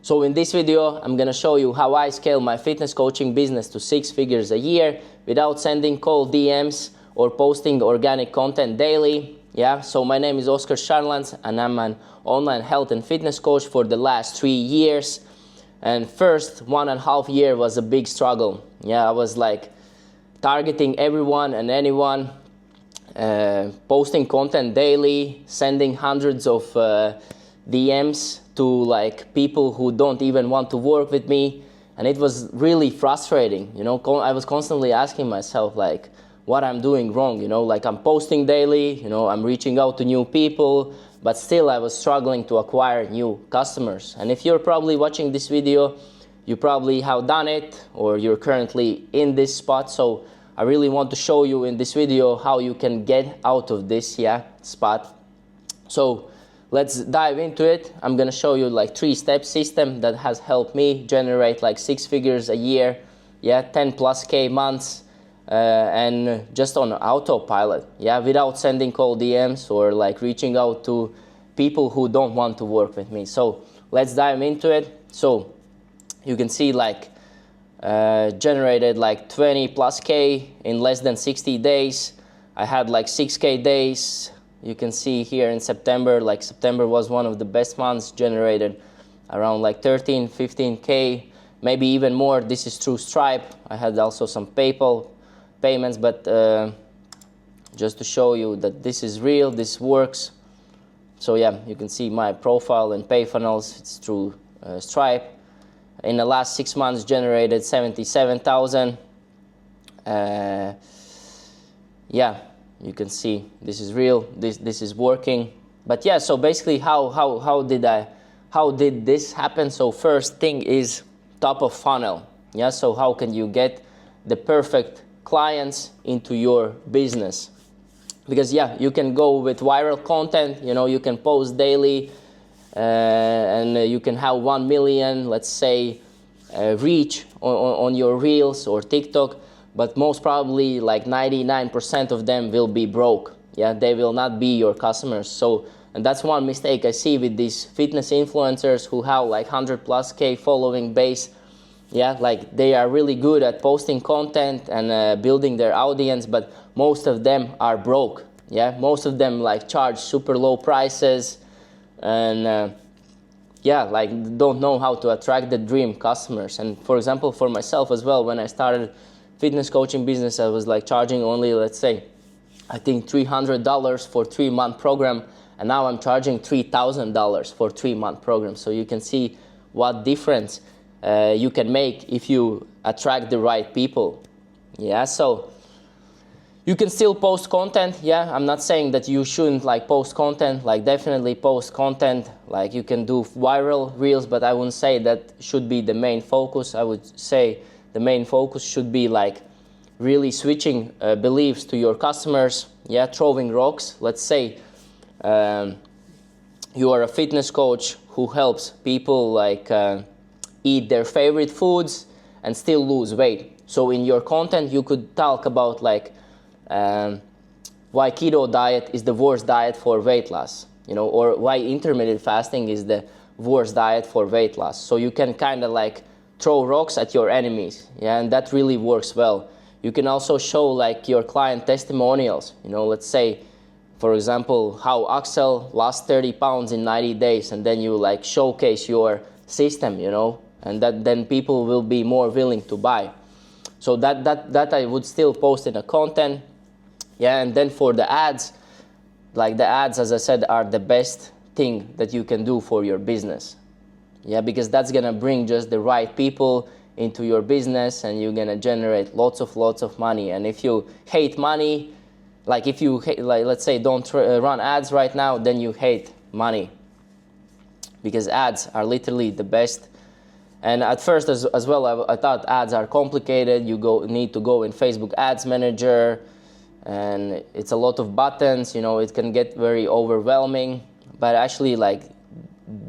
So in this video, I'm gonna show you how I scale my fitness coaching business to 6 figures a year without sending cold DMs or posting organic content daily. Yeah, so my name is Oskar Sarlans and I'm an online health and fitness coach for the last 3 years. And first 1.5 years was a big struggle. Yeah, I was like targeting everyone and anyone, posting content daily, sending hundreds of DMs to like people who don't even want to work with me, and it was really frustrating. You know, I was constantly asking myself like what I'm doing wrong. You know, like I'm posting daily, you know, I'm reaching out to new people, but still I was struggling to acquire new customers. And if you're probably watching this video, you probably have done it or you're currently in this spot. So I really want to show you in this video how you can get out of this spot. So let's dive into it. I'm gonna show you like 3-step system that has helped me generate like 6 figures a year, 10+ K months, and just on autopilot, without sending cold DMs or like reaching out to people who don't want to work with me. So let's dive into it. So you can see like generated like 20+ K in less than 60 days. I had like 6K days. You can see here in September, like September was one of the best months, generated around like 15K, maybe even more. This is through Stripe. I had also some PayPal payments, but just to show you that this is real, this works. So yeah, you can see my profile and pay funnels, it's through Stripe. In the last 6 months, generated 77,000. You can see this is real, this is working. But yeah, so basically how did this happen? So first thing is top of funnel. Yeah, so how can you get the perfect clients into your business? Because you can go with viral content, you know, you can post daily, and you can have 1 million, let's say, reach on your Reels or TikTok. But most probably like 99% of them will be broke. Yeah, they will not be your customers. So, and that's one mistake I see with these fitness influencers who have like 100+ K following base. Yeah, like they are really good at posting content and building their audience, but most of them are broke. Yeah, most of them like charge super low prices and like don't know how to attract the dream customers. And for example, for myself as well, when I started fitness coaching business, I was like charging only, let's say, I think $300 for 3-month program, and now I'm charging $3,000 for 3-month program. So you can see what difference you can make if you attract the right people. Yeah, so you can still post content. Yeah, I'm not saying that you shouldn't like post content, like definitely post content, like you can do viral reels, but I wouldn't say that should be the main focus. I would say the main focus should be like really switching beliefs to your customers, throwing rocks. Let's say you are a fitness coach who helps people like eat their favorite foods and still lose weight. So in your content you could talk about like why keto diet is the worst diet for weight loss, you know, or why intermittent fasting is the worst diet for weight loss. So you can kind of like throw rocks at your enemies, and that really works well. You can also show like your client testimonials, you know, let's say, for example, how Axel lost 30 pounds in 90 days, and then you like showcase your system, you know, and then people will be more willing to buy. So that I would still post in a content. And then for the ads, like the ads, as I said, are the best thing that you can do for your business. Yeah, because that's gonna bring just the right people into your business, and you're gonna generate lots of money. And if you hate money, like if you like, let's say, don't run ads right now, then you hate money, because ads are literally the best. And at first as well, I thought ads are complicated. You need to go in Facebook Ads Manager, and it's a lot of buttons. You know, it can get very overwhelming. But actually, like,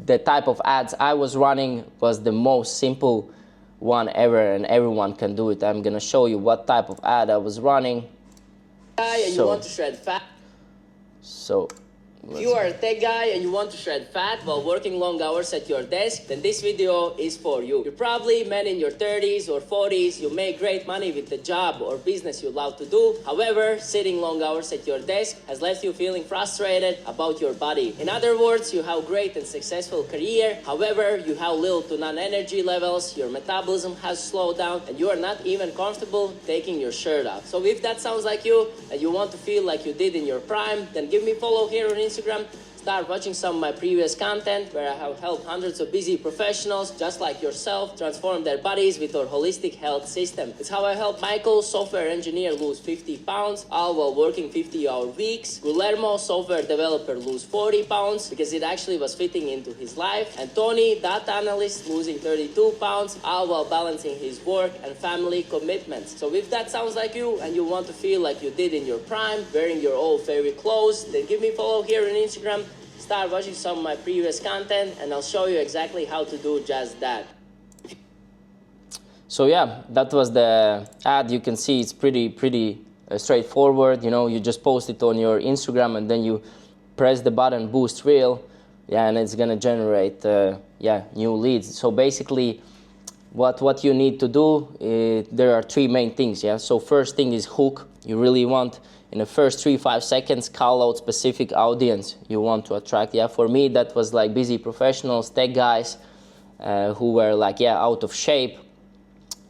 the type of ads I was running was the most simple one ever, and everyone can do it. I'm gonna show you what type of ad I was running. You want to shred fat. So If you are a tech guy and you want to shred fat while working long hours at your desk, then this video is for you. You're probably men in your 30s or 40s. You make great money with the job or business you love to do. However, sitting long hours at your desk has left you feeling frustrated about your body. In other words, you have great and successful career. However, you have little to none energy levels, your metabolism has slowed down, and you are not even comfortable taking your shirt off. So if that sounds like you and you want to feel like you did in your prime, then give me a follow here on Instagram. Start watching some of my previous content where I have helped hundreds of busy professionals just like yourself transform their bodies with our holistic health system. It's how I helped Michael, software engineer, lose 50 pounds all while working 50-hour weeks. Guillermo, software developer, lose 40 pounds because it actually was fitting into his life. And Tony, data analyst, losing 32 pounds all while balancing his work and family commitments. So if that sounds like you and you want to feel like you did in your prime, wearing your old favorite clothes, then give me a follow here on Instagram. Start watching some of my previous content and I'll show you exactly how to do just that. So yeah, that was the ad. You can see it's pretty straightforward. You know, you just post it on your Instagram and then you press the button boost reel, yeah, and it's gonna generate new leads. So basically what you need to do, there are three main things. Yeah, so first thing is hook. You really want in the first 3-5 seconds call out specific audience you want to attract. Yeah, for me that was like busy professionals, tech guys who were like out of shape,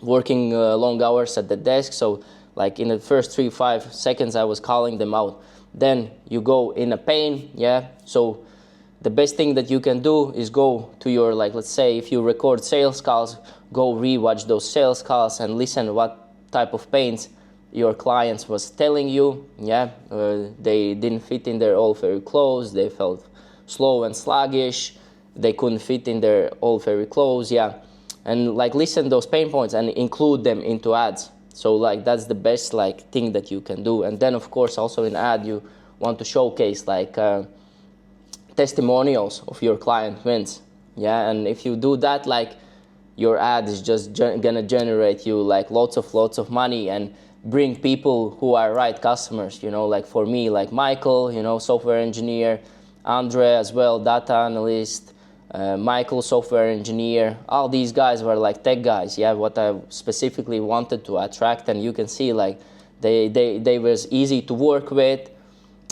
working long hours at the desk. So like in the first 3-5 seconds I was calling them out. Then you go in a pain. Yeah, so the best thing that you can do is go to your, like, let's say if you record sales calls, go rewatch those sales calls and listen what type of pains your clients was telling you. Yeah, they didn't fit in their old favorite clothes, they felt slow and sluggish, they couldn't fit in their old favorite clothes. Yeah, and like listen those pain points and include them into ads. So like that's the best like thing that you can do. And then of course also in ad you want to showcase like testimonials of your client wins. Yeah, and if you do that, like your ad is just gonna generate you like lots of money and bring people who are right customers. You know, like for me, like Michael, you know, software engineer, Andre as well, data analyst, Michael, software engineer. All these guys were like tech guys. Yeah, what I specifically wanted to attract, and you can see like they was easy to work with.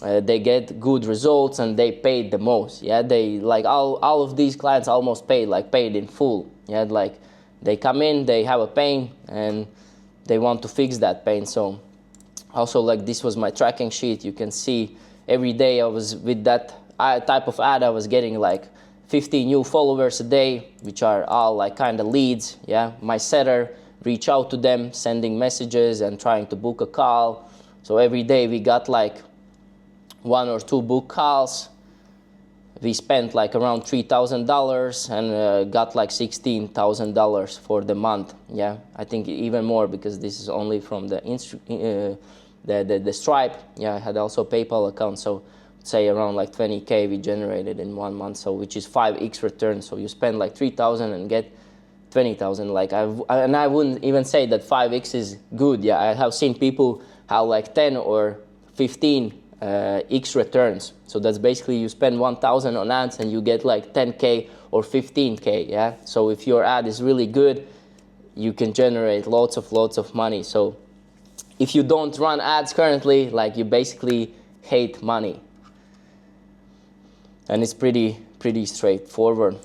They get good results and they paid the most. Yeah, they like all of these clients almost paid in full. Yeah, like they come in, they have a pain and they want to fix that pain. So also like this was my tracking sheet. You can see every day I was with that type of ad, I was getting like 50 new followers a day, which are all like kind of leads. Yeah, my setter reach out to them, sending messages and trying to book a call. So every day we got like 1 or 2 book calls. We spent like around $3,000 and got like $16,000 for the month. Yeah, I think even more because this is only from the Stripe. Yeah, I had also PayPal account, so say around like 20K we generated in 1 month, so which is 5x return. So you spend like 3,000 and get 20,000. Like and I wouldn't even say that 5x is good. Yeah, I have seen people have like 10 or 15 X returns. So that's basically you spend 1,000 on ads and you get like 10K or 15K. Yeah, so if your ad is really good, you can generate lots of money. So if you don't run ads currently, like you basically hate money, and it's pretty straightforward.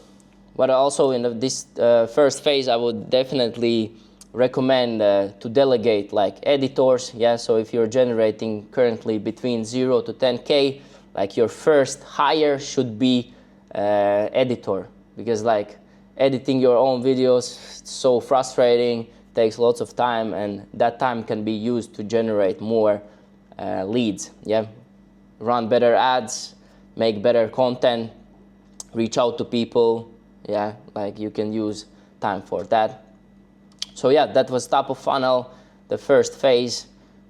But also in this first phase, I would definitely recommend to delegate like editors. Yeah, so if you're generating currently between 0 to 10K, like your first hire should be editor, because like editing your own videos, it's so frustrating, takes lots of time, and that time can be used to generate more leads. Yeah, run better ads, make better content, reach out to people. Yeah, like you can use time for that. So yeah, that was top of funnel, the first phase.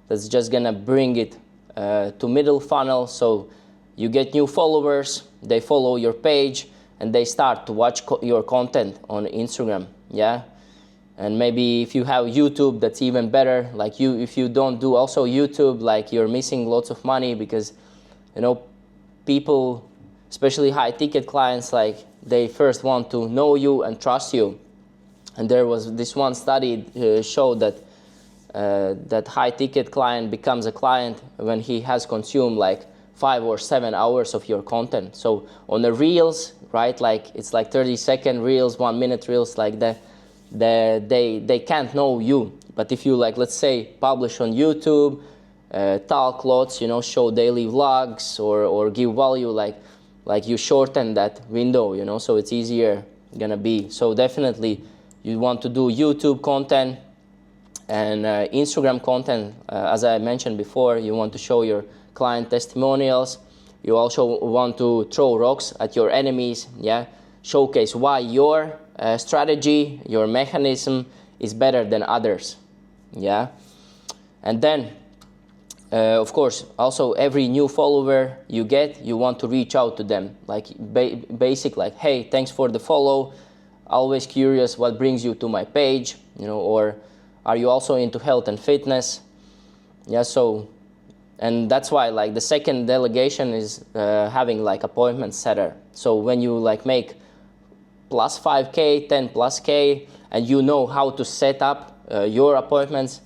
That's just gonna bring it to middle funnel. So you get new followers, they follow your page, and they start to watch your content on Instagram. Yeah, and maybe if you have YouTube, that's even better. Like if you don't do also YouTube, like you're missing lots of money, because you know people, especially high ticket clients, like they first want to know you and trust you. And there was this one study showed that that high ticket client becomes a client when he has consumed like 5 or 7 hours of your content. So on the reels, right, like it's like 30-second reels, 1-minute reels, like they can't know you. But if you, like, let's say, publish on YouTube, talk lots, you know, show daily vlogs, or give value, like you shorten that window, you know, so it's easier gonna be. So definitely you want to do YouTube content and Instagram content. As I mentioned before, you want to show your client testimonials. You also want to throw rocks at your enemies, yeah, showcase why your strategy, your mechanism is better than others, yeah. And then of course, also every new follower you get, you want to reach out to them, like basic, like, hey, thanks for the follow, always curious what brings you to my page, you know, or are you also into health and fitness? Yeah, so, and that's why, like, the second delegation is having like appointment setter. So when you like make plus 5K, 10 plus K, and you know how to set up your appointments,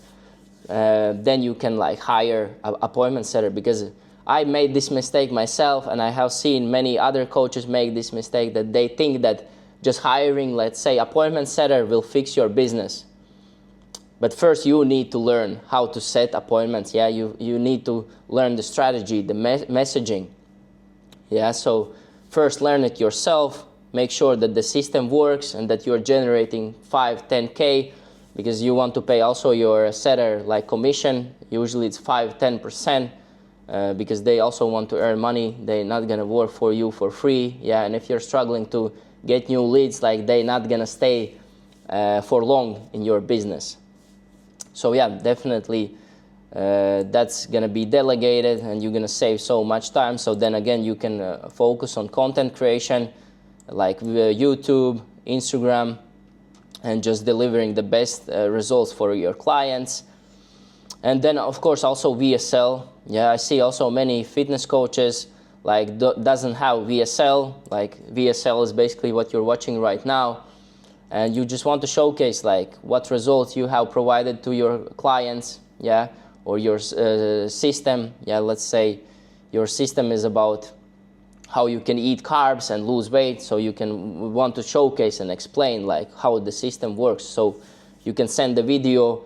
then you can like hire an appointment setter. Because I made this mistake myself, and I have seen many other coaches make this mistake, that they think that just hiring, let's say, appointment setter will fix your business. But first you need to learn how to set appointments, yeah. You need to learn the strategy, the messaging, yeah. So first learn it yourself, make sure that the system works and that you're generating 5, 10K, because you want to pay also your setter like commission. Usually it's 5-10%, because they also want to earn money. They're not gonna work for you for free, yeah. And if you're struggling to get new leads, like, they're not gonna stay for long in your business. So yeah, definitely that's gonna be delegated, and you're gonna save so much time. So then again, you can focus on content creation, like YouTube, Instagram, and just delivering the best results for your clients. And then of course also VSL. Yeah, I see also many fitness coaches like doesn't have VSL. Like VSL is basically what you're watching right now, and you just want to showcase like what results you have provided to your clients, yeah, or your system. Yeah, let's say your system is about how you can eat carbs and lose weight, so you can want to showcase and explain like how the system works. So you can send the video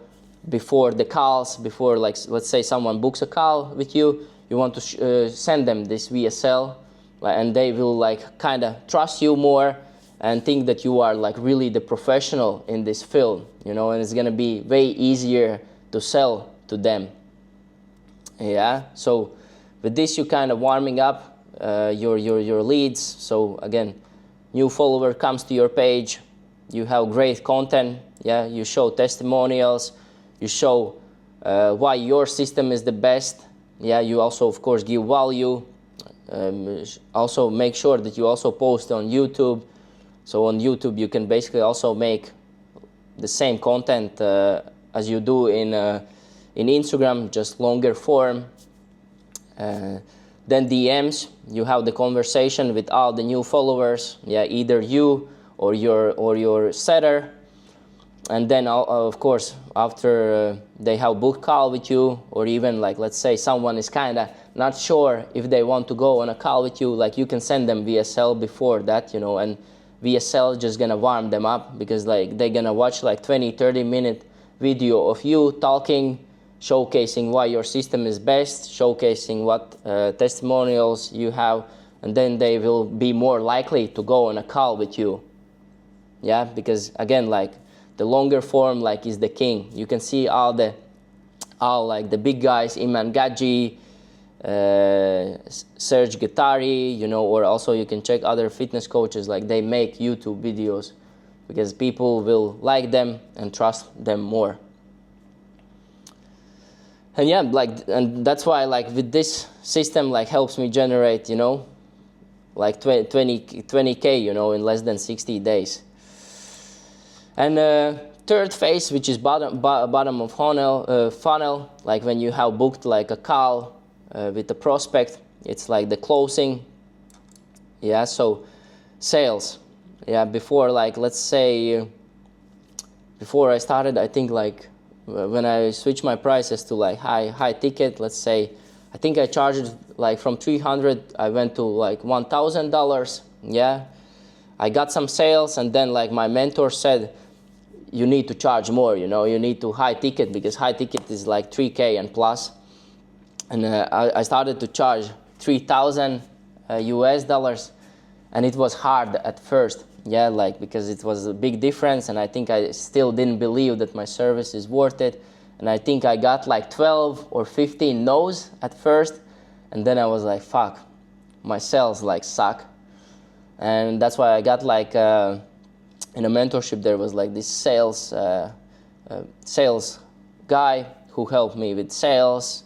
before the calls, before, like, let's say someone books a call with you, you want to send them this VSL, and they will like kind of trust you more and think that you are like really the professional in this field, you know, and it's gonna be way easier to sell to them. Yeah, so with this you kind of warming up your leads. So again, new follower comes to your page, you have great content, yeah, you show testimonials, you show why your system is the best, yeah, you also of course give value, also make sure that you also post on YouTube. So on YouTube you can basically also make the same content as you do in Instagram, just longer form. Then DMs, you have the conversation with all the new followers, yeah, either you or your setter. And then of course after they have booked call with you, or even like, let's say someone is kind of not sure if they want to go on a call with you, like you can send them VSL before that, you know, and VSL just gonna warm them up, because like they're gonna watch like 20-30 minute video of you talking, showcasing why your system is best, showcasing what testimonials you have, and then they will be more likely to go on a call with you. Yeah, because again, like the longer form like is the king. You can see all like the big guys, Iman Gadji, Serge Guattari, you know, or also you can check other fitness coaches, like they make YouTube videos because people will like them and trust them more. And yeah, like, and that's why like with this system like helps me generate, you know, like 20K, you know, in less than 60 days. And third phase, which is bottom of funnel, like when you have booked like a call with a prospect, it's like the closing. Yeah, so sales. Yeah, before, like, let's say, before I started, I think like when I switched my prices to like high ticket, let's say, I think I charged like from $300, I went to like $1,000. Yeah, I got some sales, and then like my mentor said, you need to charge more, you know, you need to high ticket, because high ticket is like 3K and plus. And I started to charge 3,000 US dollars, and it was hard at first. Yeah, like, because it was a big difference, and I think I still didn't believe that my service is worth it. And I think I got like 12 or 15 no's at first, and then I was like, fuck, my sales like suck. And that's why I got like in a mentorship, there was like this sales guy who helped me with sales,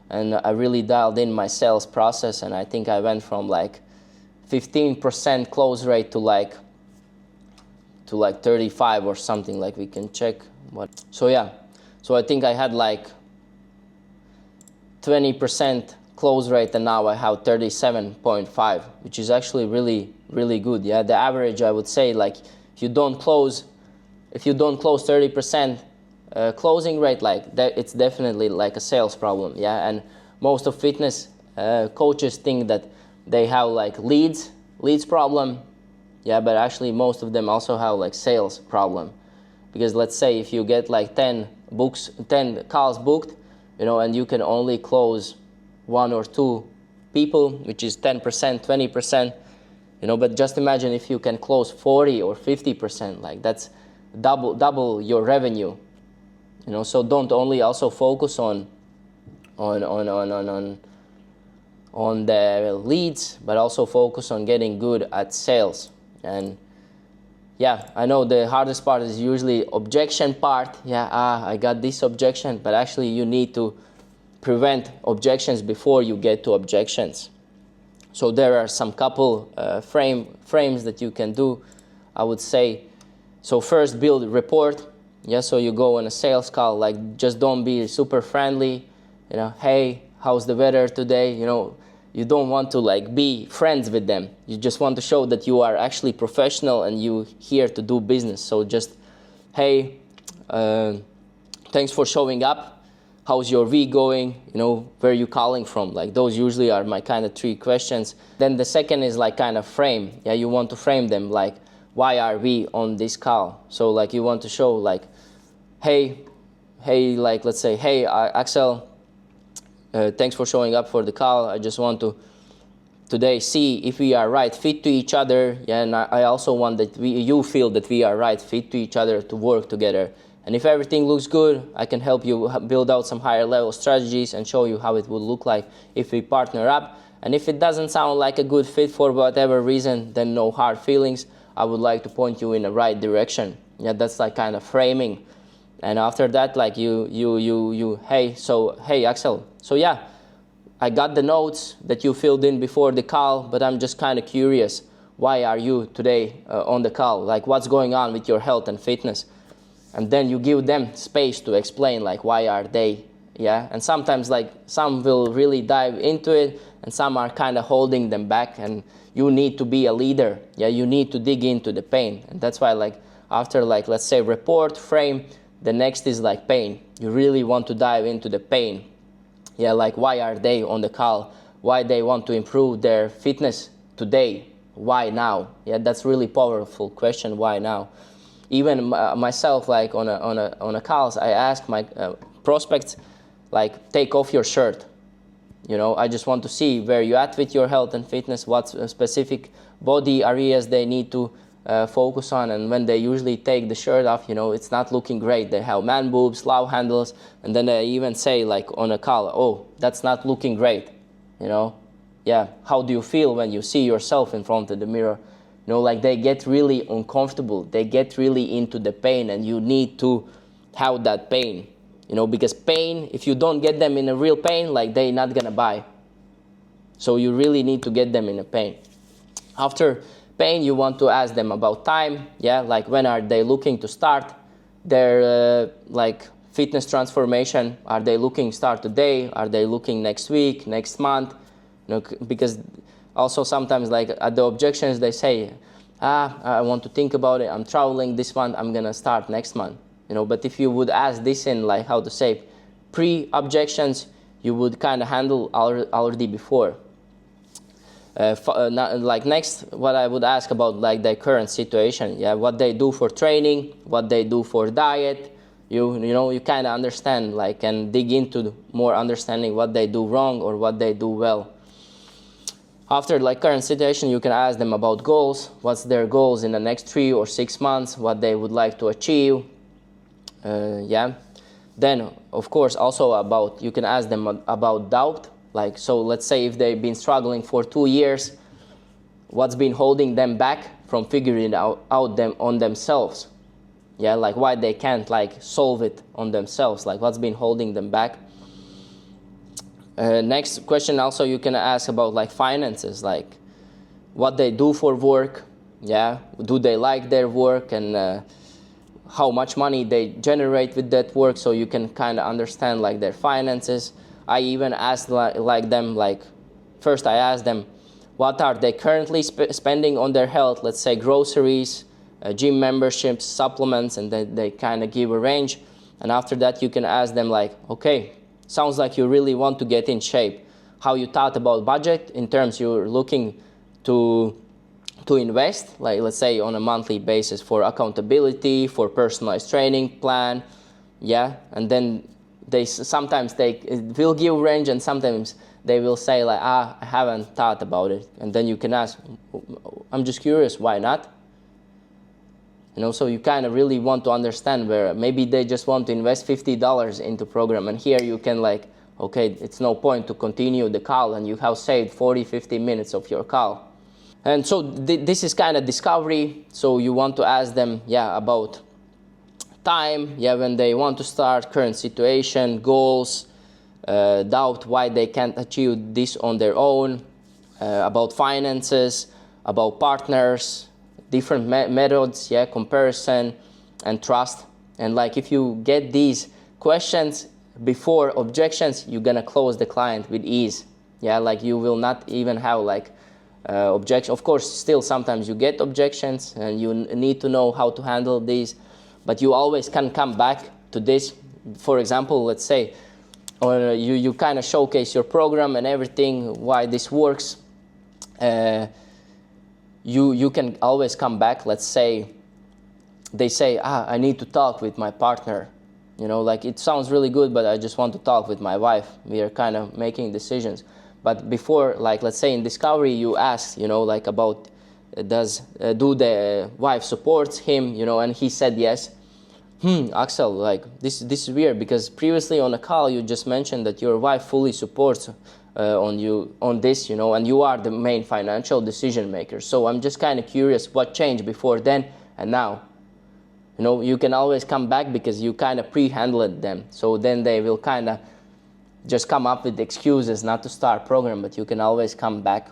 and I really dialed in my sales process, and I think I went from like 15% close rate to like 35 or something. Like, we can check what. So yeah, so I think I had like 20% close rate, and now I have 37.5, which is actually really good. Yeah, the average, I would say, like, if you don't close 30% closing rate, like that, it's definitely like a sales problem. Yeah, and most of fitness coaches think that they have like leads problem. Yeah, but actually most of them also have like sales problem, because let's say if you get like 10 calls booked, you know, and you can only close 1 or 2 people, which is 10%, 20%, you know, but just imagine if you can close 40 or 50%, like that's double your revenue, you know. So don't only also focus on the leads, but also focus on getting good at sales. And yeah, I know the hardest part is usually objection part. Yeah, I got this objection, but actually you need to prevent objections before you get to objections. So there are some couple frames that you can do, I would say. So first, build a rapport. Yeah, so you go on a sales call, like, just don't be super friendly, you know, hey, how's the weather today? You know, you don't want to like be friends with them. You just want to show that you are actually professional and you here to do business. So just, hey, thanks for showing up. How's your week going? You know, where are you calling from? Like, those usually are my kind of 3 questions. Then the second is like kind of frame. Yeah, you want to frame them like, why are we on this call? So like, you want to show like, hey, like, let's say, hey, Axel, thanks for showing up for the call. I just want to today see if we are right fit to each other. Yeah, and I also want that you feel that we are right fit to each other to work together. And if everything looks good, I can help you build out some higher level strategies and show you how it would look like if we partner up. And if it doesn't sound like a good fit for whatever reason, then no hard feelings. I would like to point you in the right direction. Yeah, that's like kind of framing. And after that, like hey Axel, so yeah, I got the notes that you filled in before the call, but I'm just kind of curious, why are you today on the call? Like, what's going on with your health and fitness? And then you give them space to explain, like, why are they, yeah? And sometimes, like, some will really dive into it, and some are kind of holding them back, and you need to be a leader. Yeah, you need to dig into the pain. And that's why, like, after, like, let's say report, frame, the next is like pain. You really want to dive into the pain. Yeah, like, why are they on the call? Why they want to improve their fitness today? Why now? Yeah, that's really powerful question. Why now? Even myself, like on a calls, I ask my prospects, like, take off your shirt. You know, I just want to see where you at with your health and fitness, what specific body areas they need to focus on. And when they usually take the shirt off, you know, it's not looking great. They have man boobs, love handles, and then they even say, like, on a call, oh, that's not looking great. You know, yeah, how do you feel when you see yourself in front of the mirror? You know, like, they get really uncomfortable. They get really into the pain, and you need to have that pain. You know, because pain, if you don't get them in a real pain, like, they're not gonna buy. So you really need to get them in a pain. After pain, you want to ask them about time. Yeah, like, when are they looking to start their like fitness transformation? Are they looking start today? Are they looking next week, next month? Because also sometimes like at the objections they say, I want to think about it, I'm traveling this month, I'm gonna start next month. But if you would ask this in, like, how to say, pre-objections, you would kind of handle already before. Like next, what I would ask about, like, their current situation, what they do for training, what they do for diet. You kind of understand, like, and dig into more understanding what they do wrong or what they do well. After, like, current situation, you can ask them about goals. What's their goals in the next 3 or 6 months? What they would like to achieve. Then, of course, also you can ask them about doubt. Like, so let's say if they've been struggling for 2 years, what's been holding them back from figuring out on themselves? Like why they can't, like, solve it on themselves, like what's been holding them back. Next question also you can ask about, like, finances, like what they do for work, do they like their work, and how much money they generate with that work, so you can kind of understand, like, their finances. I even asked first I asked them what are they currently spending on their health, let's say groceries, gym memberships, supplements, and then they kind of give a range. And after that you can ask them, like, okay, sounds like you really want to get in shape. How you thought about budget in terms you're looking to invest, like, let's say on a monthly basis for accountability, for personalized training plan, and then sometimes they will give range, and sometimes they will say, like, I haven't thought about it. And then you can ask, I'm just curious, why not? So you kind of really want to understand where maybe they just want to invest $50 into program, and here you can, like, okay, it's no point to continue the call, and you have saved 40-50 minutes of your call. And so this is kind of discovery. So you want to ask them, about time, when they want to start, current situation, goals, doubt why they can't achieve this on their own, about finances, about partners, different methods, comparison and trust. And, like, if you get these questions before objections, you're gonna close the client with ease. Like, you will not even have, like, objection. Of course, still sometimes you get objections and you need to know how to handle these, but you always can come back to this. For example, let's say, or you kind of showcase your program and everything, why this works. You can always come back. Let's say they say, I need to talk with my partner. Like, it sounds really good, but I just want to talk with my wife. We are kind of making decisions. But before, like, let's say in discovery, you ask, like, about do the wife supports him, and he said yes. Axel, like, this is weird, because previously on a call you just mentioned that your wife fully supports on this, and you are the main financial decision maker. So I'm just kind of curious what changed before then and now. You can always come back because you kind of pre-handled them. So then they will kind of just come up with excuses not to start program, but you can always come back.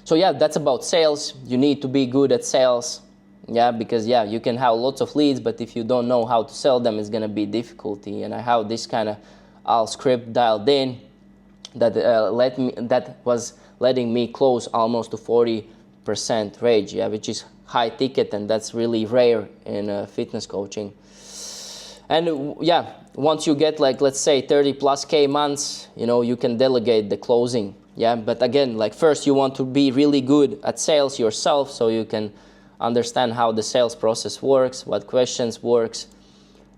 So that's about sales. You need to be good at sales. Because you can have lots of leads, but if you don't know how to sell them, it's going to be difficulty. And I have this kind of all script dialed in that was letting me close almost to 40% rate, which is high ticket, and that's really rare in fitness coaching. And once you get, like, let's say 30 plus K months, you can delegate the closing. But again, like, first you want to be really good at sales yourself, so you can understand how the sales process works, what questions works,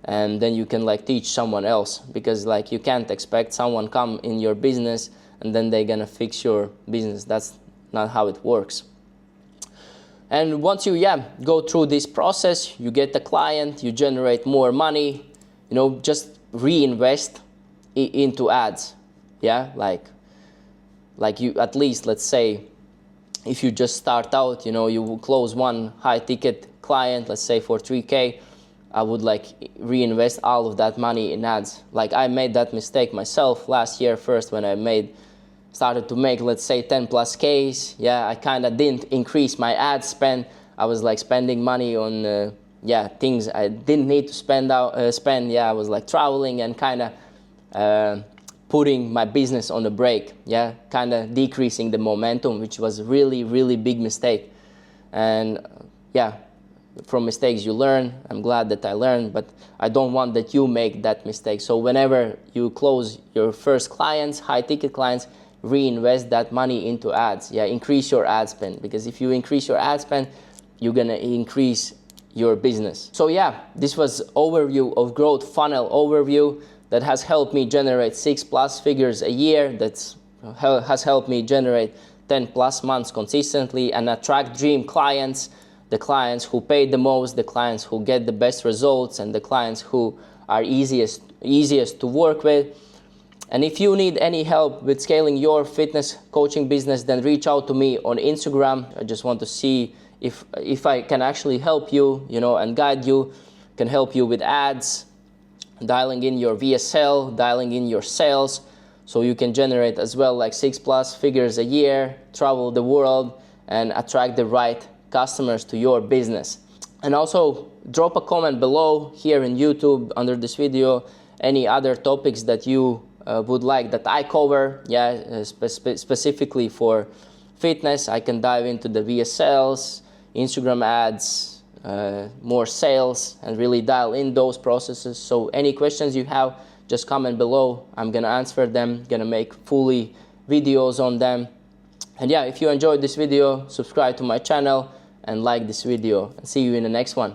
and then you can, like, teach someone else, because, like, you can't expect someone come in your business and then they're gonna fix your business. That's not how it works. And once you go through this process, you get the client, you generate more money, just reinvest into ads. Like you, at least, let's say, if you just start out, you will close one high ticket client, let's say for 3K, I would, like, reinvest all of that money in ads. Like, I made that mistake myself last year first when I started to make, let's say, 10 plus Ks. I kind of didn't increase my ad spend. I was, like, spending money on things I didn't need to spend. I was, like, traveling and kind of putting my business on a break, yeah, kind of decreasing the momentum, which was a really, really big mistake. And yeah, from mistakes you learn. I'm glad that I learned, but I don't want that you make that mistake. So whenever you close your first clients, high ticket clients, reinvest that money into ads. Yeah, increase your ad spend, because if you increase your ad spend, you're gonna increase your business. So yeah, this was overview of growth funnel overview that has helped me generate 6+ figures a year. That's has helped me generate 10+ months consistently and attract dream clients, the clients who pay the most, the clients who get the best results, and the clients who are easiest to work with. And if you need any help with scaling your fitness coaching business, then reach out to me on Instagram. I just want to see if I can actually help you, and guide you, can help you with ads, dialing in your VSL, dialing in your sales, so you can generate as well like 6+ figures a year, travel the world, and attract the right customers to your business. And also drop a comment below here in YouTube under this video, any other topics that you would like that I cover, specifically for fitness. I can dive into the VSLs, Instagram ads, more sales, and really dial in those processes. So any questions you have, just comment below. I'm gonna answer them, gonna make fully videos on them. And yeah, if you enjoyed this video, subscribe to my channel and like this video, and see you in the next one.